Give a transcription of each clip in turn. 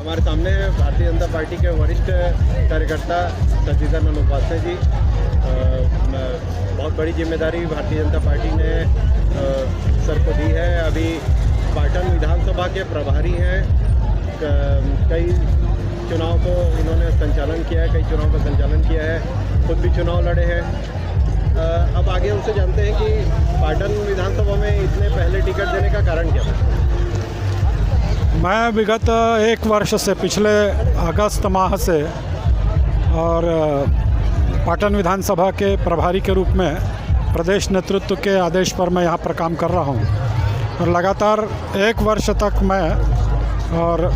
हमारे सामने भारतीय जनता पार्टी के वरिष्ठ कार्यकर्ता सचिदानंद उपाध्याय जी। बहुत बड़ी जिम्मेदारी भारतीय जनता पार्टी ने सर को दी है। अभी पाटन विधानसभा के प्रभारी हैं। कई चुनाव को इन्होंने संचालन किया है, कई चुनाव का संचालन किया है, खुद भी चुनाव लड़े हैं। अब आगे उनसे जानते हैं कि पाटन विधानसभा में इतने पहले टिकट देने का कारण क्या था। मैं विगत 1 वर्ष से, पिछले अगस्त माह से और पाटन विधानसभा के प्रभारी के रूप में प्रदेश नेतृत्व के आदेश पर मैं यहाँ पर काम कर रहा हूँ और लगातार 1 वर्ष तक मैं और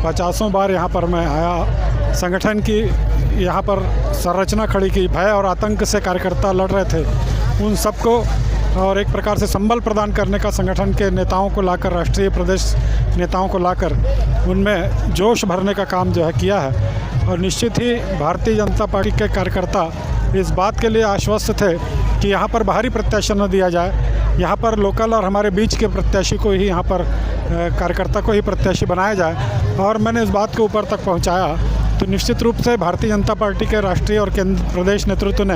50 बार यहाँ पर मैं आया। संगठन की यहाँ पर संरचना खड़ी की, भय और आतंक से कार्यकर्ता लड़ रहे थे, उन सबको और एक प्रकार से संबल प्रदान करने का संगठन के नेताओं को लाकर, राष्ट्रीय प्रदेश नेताओं को लाकर उनमें जोश भरने का काम जो है किया है। और निश्चित ही भारतीय जनता पार्टी के कार्यकर्ता इस बात के लिए आश्वस्त थे कि यहाँ पर बाहरी प्रत्याशी न दिया जाए, यहाँ पर लोकल और हमारे बीच के प्रत्याशी को ही, यहाँ पर कार्यकर्ता को ही प्रत्याशी बनाया जाए। और मैंने इस बात को ऊपर तक पहुँचाया तो निश्चित रूप से भारतीय जनता पार्टी के राष्ट्रीय और केंद्र प्रदेश नेतृत्व ने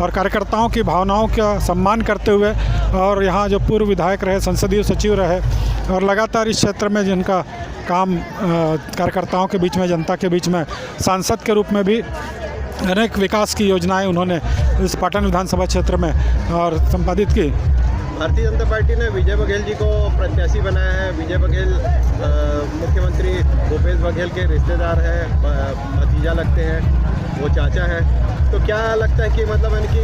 और कार्यकर्ताओं की भावनाओं का सम्मान करते हुए, और यहाँ जो पूर्व विधायक रहे, संसदीय सचिव रहे और लगातार इस क्षेत्र में जिनका काम कार्यकर्ताओं के बीच में, जनता के बीच में सांसद के रूप में भी अनेक विकास की योजनाएं उन्होंने इस पाटन विधानसभा क्षेत्र में और संपादित की। भारतीय जनता पार्टी ने विजय बघेल जी को प्रत्याशी बनाया है। विजय बघेल मुख्यमंत्री भूपेश बघेल के रिश्तेदार हैं, भतीजा लगते हैं, वो चाचा हैं। तो क्या लगता है कि मतलब इनकी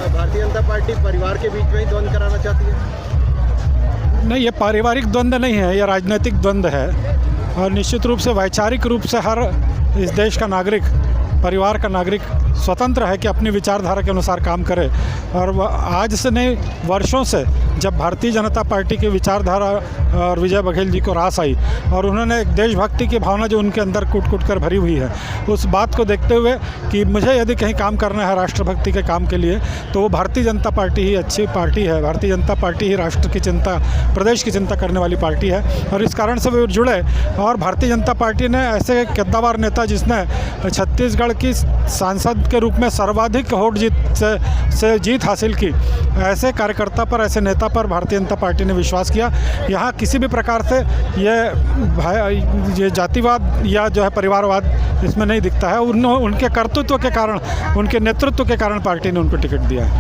भारतीय जनता पार्टी परिवार के बीच में ही द्वंद्व कराना चाहती है? नहीं, ये पारिवारिक द्वंद्व नहीं है, ये राजनीतिक द्वंद्व है। और निश्चित रूप से वैचारिक रूप से हर इस देश का नागरिक, परिवार का नागरिक स्वतंत्र है कि अपनी विचारधारा के अनुसार काम करे। और आज से नहीं, वर्षों से जब भारतीय जनता पार्टी की विचारधारा और विजय बघेल जी को रास आई और उन्होंने एक देशभक्ति की भावना जो उनके अंदर कूट कूट कर भरी हुई है, उस बात को देखते हुए कि मुझे यदि कहीं काम करना है राष्ट्रभक्ति के काम के लिए, तो वो भारतीय जनता पार्टी ही अच्छी पार्टी है। भारतीय जनता पार्टी ही राष्ट्र की चिंता, प्रदेश की चिंता करने वाली पार्टी है। और इस कारण से वे जुड़े। और भारतीय जनता पार्टी ने ऐसे कद्दावर नेता जिसने छत्तीसगढ़ की सांसद के रूप में सर्वाधिक वोट से जीत हासिल की, ऐसे कार्यकर्ता पर, ऐसे नेता पर भारतीय जनता पार्टी ने विश्वास किया। यहाँ किसी भी प्रकार से ये जातिवाद या जो है परिवारवाद इसमें नहीं दिखता है। उनके कर्तृत्व के कारण, उनके नेतृत्व के कारण पार्टी ने उनको टिकट दिया है।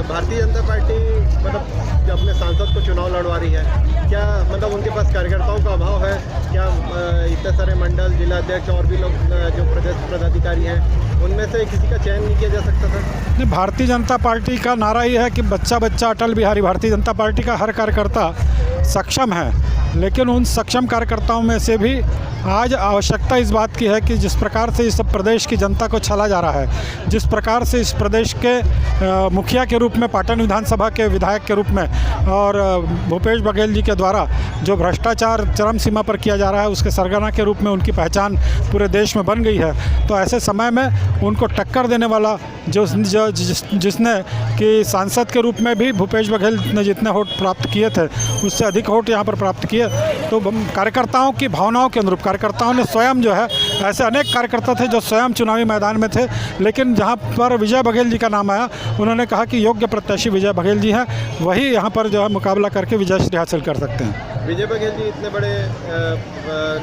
भारतीय जनता पार्टी मतलब अपने सांसद को चुनाव लड़वा रही है, क्या मतलब उनके पास कार्यकर्ताओं का अभाव है क्या? इतने सारे मंडल, जिला अध्यक्ष और भी लोग जो प्रदेश पदाधिकारी हैं, उनमें से किसी का चयन नहीं किया जा सकता था? नहीं, भारतीय जनता पार्टी का नारा ये है कि बच्चा बच्चा अटल बिहारी। भारतीय जनता पार्टी का हर कार्यकर्ता सक्षम है, लेकिन उन सक्षम कार्यकर्ताओं में से भी आज आवश्यकता इस बात की है कि जिस प्रकार से इस प्रदेश की जनता को छला जा रहा है, जिस प्रकार से इस प्रदेश के मुखिया के रूप में, पाटन विधानसभा के विधायक के रूप में और भूपेश बघेल जी के द्वारा जो भ्रष्टाचार चरम सीमा पर किया जा रहा है, उसके सरगना के रूप में उनकी पहचान पूरे देश में बन गई है। तो ऐसे समय में उनको टक्कर देने वाला जिसने कि सांसद के रूप में भी भूपेश बघेल ने जितने वोट प्राप्त किए थे, उससे अधिक वोट यहाँ पर प्राप्त किए। तो कार्यकर्ताओं की भावनाओं के अनुरूप कार्यकर्ताओं ने स्वयं जो है, ऐसे अनेक कार्यकर्ता थे जो स्वयं चुनावी मैदान में थे, लेकिन जहाँ पर विजय बघेल जी का नाम आया, उन्होंने कहा कि योग्य प्रत्याशी विजय बघेल जी हैं, वही यहाँ पर जो है मुकाबला करके विजय श्री हासिल कर सकते हैं। विजय बघेल जी इतने बड़े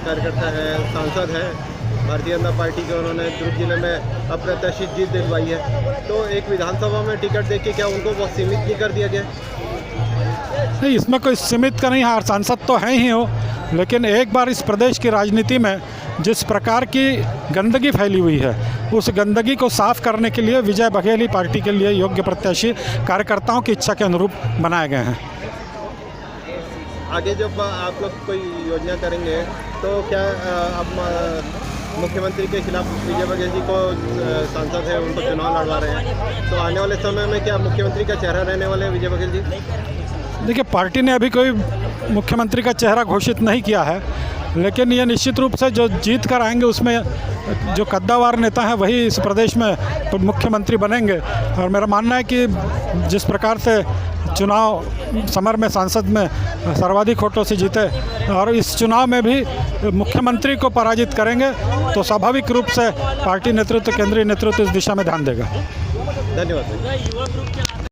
कार्यकर्ता हैं, सांसद हैं भारतीय जनता पार्टी के, उन्होंने दुर्ग जिले में अप्रत्याशित जीत दिलवाई है। तो एक विधानसभा में टिकट देके क्या उनको बहुत सीमित नहीं कर दिया गया? नहीं, इसमें कोई सीमित का नहीं है, सांसद तो हैं ही हो, लेकिन एक बार इस प्रदेश की राजनीति में जिस प्रकार की गंदगी फैली हुई है, उस गंदगी को साफ करने के लिए विजय बघेल ही पार्टी के लिए योग्य प्रत्याशी कार्यकर्ताओं की इच्छा के अनुरूप बनाए गए हैं। आगे जब आप लोग कोई योजना करेंगे तो क्या आप मुख्यमंत्री के खिलाफ, विजय बघेल जी को सांसद है, उनको चुनाव लड़वा रहे हैं, तो आने वाले समय में क्या मुख्यमंत्री का चेहरा रहने वाले हैं विजय बघेल जी? देखिए, पार्टी ने अभी कोई मुख्यमंत्री का चेहरा घोषित नहीं किया है, लेकिन ये निश्चित रूप से जो जीत कर आएंगे उसमें जो कद्दावार नेता हैं वही इस प्रदेश में तो मुख्यमंत्री बनेंगे। और मेरा मानना है कि जिस प्रकार से चुनाव समर में सांसद में सर्वाधिक वोटों से जीते और इस चुनाव में भी मुख्यमंत्री को पराजित करेंगे तो स्वाभाविक रूप से पार्टी नेतृत्व, केंद्रीय नेतृत्व इस दिशा में ध्यान देगा। धन्यवाद।